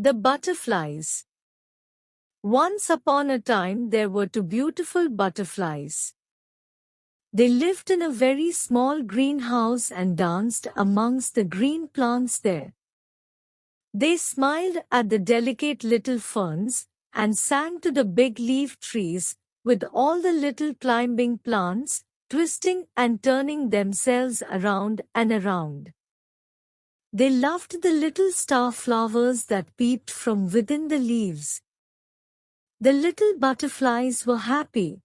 The butterflies. Once upon a time there were two beautiful butterflies. They lived in a very small greenhouse and danced amongst the green plants there. They smiled at the delicate little ferns and sang to the big leaf trees with all the little climbing plants, twisting and turning themselves around and around. They loved the little star flowers that peeped from within the leaves. The little butterflies were happy.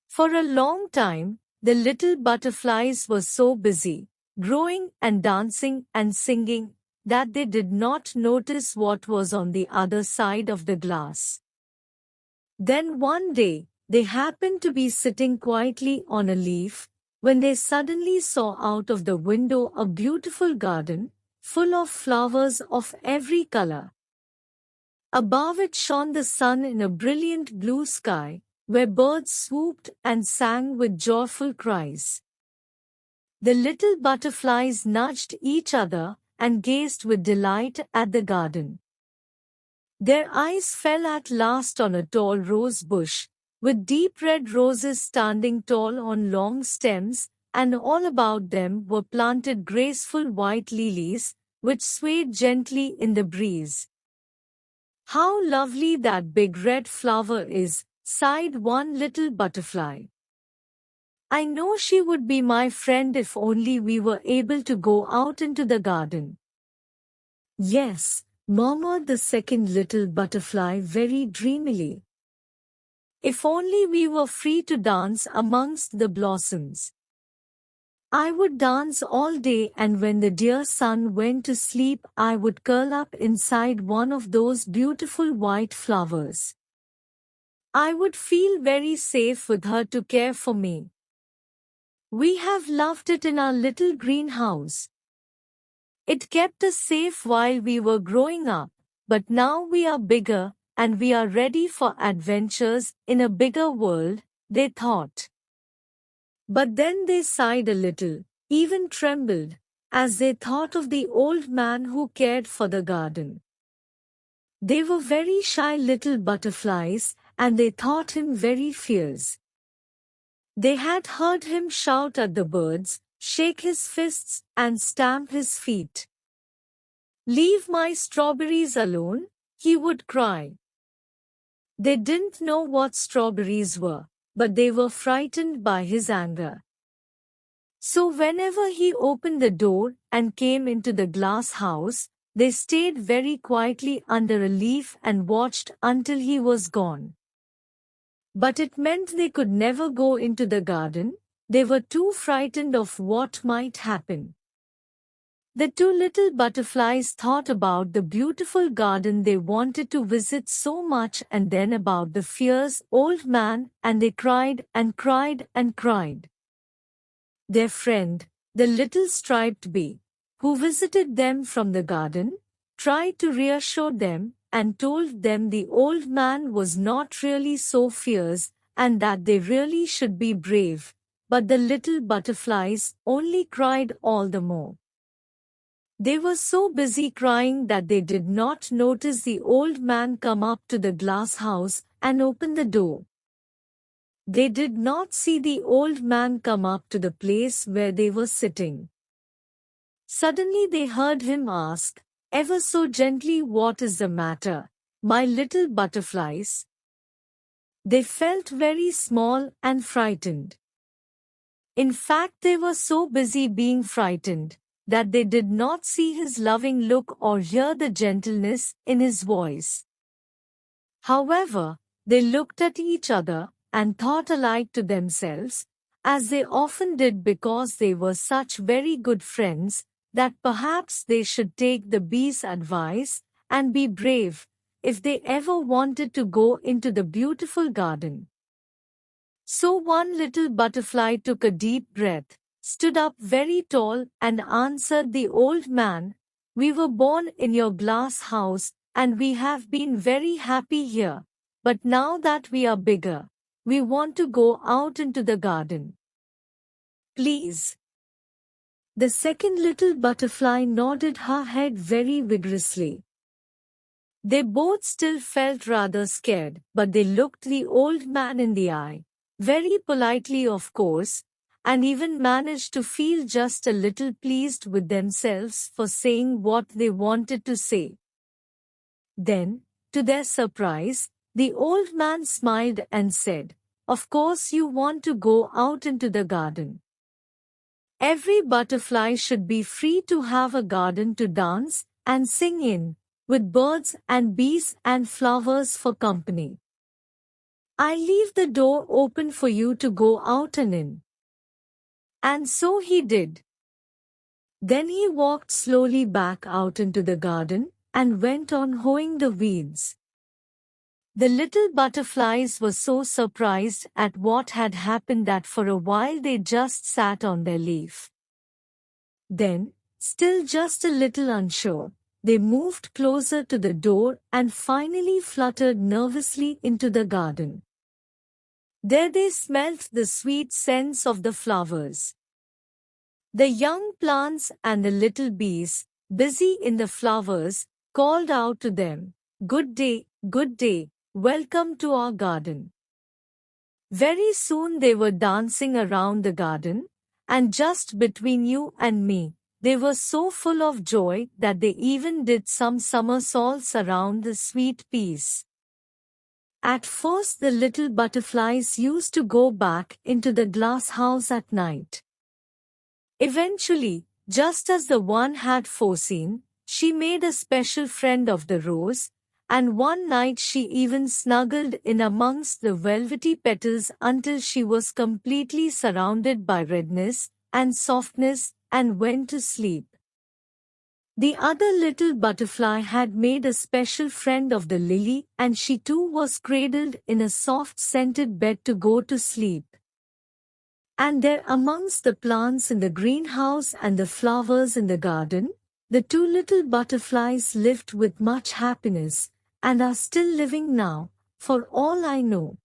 For a long time, the little butterflies were so busy, growing and dancing and singing, that they did not notice what was on the other side of the glass. Then one day, they happened to be sitting quietly on a leaf, when they suddenly saw out of the window a beautiful garden, full of flowers of every color. Above it shone the sun in a brilliant blue sky, where birds swooped and sang with joyful cries. The little butterflies nudged each other and gazed with delight at the garden. Their eyes fell at last on a tall rose bush, with deep red roses standing tall on long stems, and all about them were planted graceful white lilies, which swayed gently in the breeze. "How lovely that big red flower is," sighed one little butterfly. "I know she would be my friend if only we were able to go out into the garden." "Yes," murmured the second little butterfly very dreamily. "If only we were free to dance amongst the blossoms. I would dance all day, and when the dear sun went to sleep I would curl up inside one of those beautiful white flowers. I would feel very safe with her to care for me. We have loved it in our little greenhouse. It kept us safe while we were growing up, but now we are bigger, and we are ready for adventures in a bigger world," they thought. But then they sighed a little, even trembled, as they thought of the old man who cared for the garden. They were very shy little butterflies, and they thought him very fierce. They had heard him shout at the birds, shake his fists, and stamp his feet. "Leave my strawberries alone," he would cry. They didn't know what strawberries were, but they were frightened by his anger. So whenever he opened the door and came into the glass house, they stayed very quietly under a leaf and watched until he was gone. But it meant they could never go into the garden. They were too frightened of what might happen. The two little butterflies thought about the beautiful garden they wanted to visit so much, and then about the fierce old man, and they cried and cried and cried. Their friend, the little striped bee, who visited them from the garden, tried to reassure them and told them the old man was not really so fierce and that they really should be brave, but the little butterflies only cried all the more. They were so busy crying that they did not notice the old man come up to the glass house and open the door. They did not see the old man come up to the place where they were sitting. Suddenly they heard him ask, ever so gently, "What is the matter, my little butterflies?" They felt very small and frightened. In fact, they were so busy being frightened that they did not see his loving look or hear the gentleness in his voice. However, they looked at each other and thought alike to themselves, as they often did because they were such very good friends, that perhaps they should take the bee's advice and be brave if they ever wanted to go into the beautiful garden. So one little butterfly took a deep breath, stood up very tall, and answered the old man, "We were born in your glass house, and we have been very happy here. But now that we are bigger, we want to go out into the garden. Please." The second little butterfly nodded her head very vigorously. They both still felt rather scared, but they looked the old man in the eye, very politely of course, and even managed to feel just a little pleased with themselves for saying what they wanted to say. Then, to their surprise, the old man smiled and said, "Of course you want to go out into the garden. Every butterfly should be free to have a garden to dance and sing in, with birds and bees and flowers for company. I leave the door open for you to go out and in." And so he did. Then he walked slowly back out into the garden and went on hoeing the weeds. The little butterflies were so surprised at what had happened that for a while they just sat on their leaf. Then, still just a little unsure, they moved closer to the door and finally fluttered nervously into the garden. There they smelt the sweet scents of the flowers. The young plants and the little bees, busy in the flowers, called out to them, good day, welcome to our garden." Very soon they were dancing around the garden, and just between you and me, they were so full of joy that they even did some somersaults around the sweet peas. At first the little butterflies used to go back into the glass house at night. Eventually, just as the one had foreseen, she made a special friend of the rose, and one night she even snuggled in amongst the velvety petals until she was completely surrounded by redness and softness and went to sleep. The other little butterfly had made a special friend of the lily, and she too was cradled in a soft scented bed to go to sleep. And there amongst the plants in the greenhouse and the flowers in the garden, the two little butterflies lived with much happiness, and are still living now, for all I know.